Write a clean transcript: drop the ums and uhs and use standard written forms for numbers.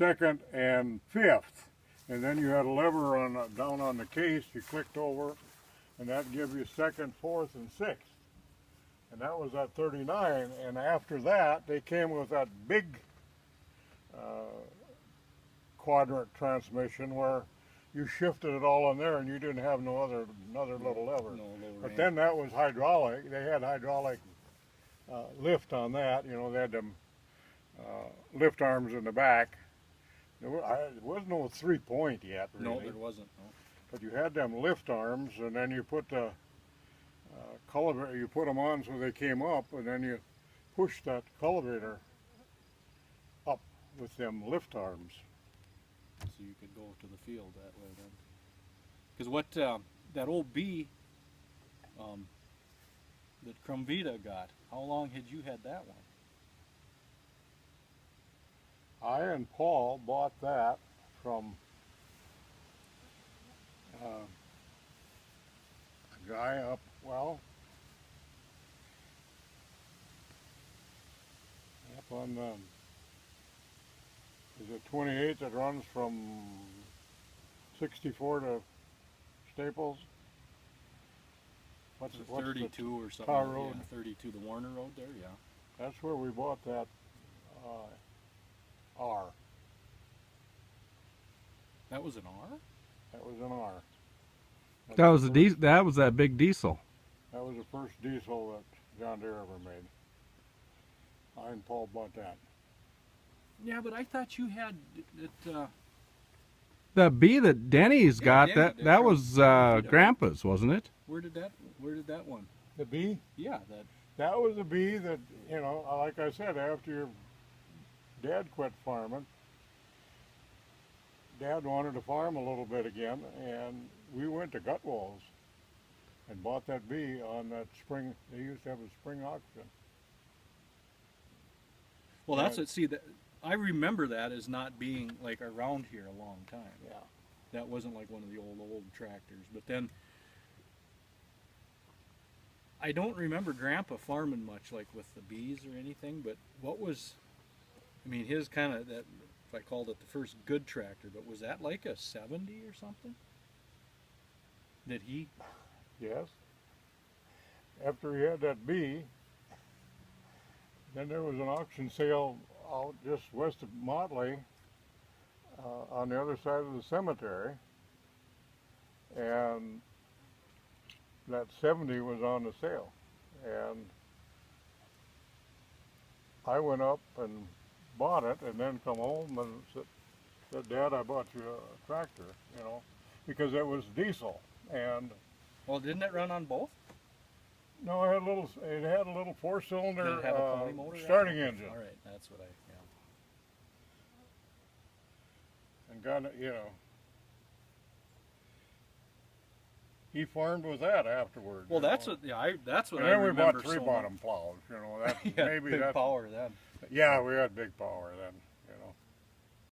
second, and fifth. And then you had a lever on down on the case. You clicked over, and that gives you second, fourth, and sixth. And that was at 39. And after that, they came with that big quadrant transmission where you shifted it all in there, and you didn't have another little lever. But then that was hydraulic. They had hydraulic lift on that. You know, they had them lift arms in the back. There was no 3-point yet, really. No, there wasn't. No. But you had them lift arms, and then you put the cultivator, you put them on so they came up, and then you push that cultivator up with them lift arms. So you could go to the field that way then. Because what that old bee that Crumvita got, how long had you had that one? I and Paul bought that from a guy up, well, up on is it 28 that runs from 64 to Staples? What's 32 or something? Tar Road? Yeah, 32, the Warner Road there, yeah. That's where we bought that R. That was an R? That was an R. That was a that was that big diesel. That was the first diesel that John Deere ever made. I and Paul bought that. Yeah, but I thought you had it. The bee that Denny's got, Denny, that was Grandpa's, wasn't it? Where did that one? The bee? Yeah, that was a bee that, you know, like I said, after your dad quit farming, Dad wanted to farm a little bit again, and we went to Gutwall's and bought that bee on that spring. They used to have a spring auction. Well, that's it. See, that I remember that as not being like around here a long time. Yeah. That wasn't like one of the old tractors. But then I don't remember Grandpa farming much, like with the bees or anything. But what was, I mean, his kind of that. If I called it the first good tractor, but was that like a 70 or something? That he? Yes. After he had that bee, then there was an auction sale out just west of Motley on the other side of the cemetery, and that 70 was on the sale, and I went up and bought it, and then come home and said, Dad, I bought you a tractor, you know, because it was diesel. And well, didn't it run on both? No, it had a little 4-cylinder Did it have a pony motor starting engine. All right, that's what yeah. And got it, you know. He farmed with that afterwards. Well, that's what that's what and I then remember. we bought 3-bottom plows, you know. That yeah, maybe big that's power then. Yeah, we had big power then.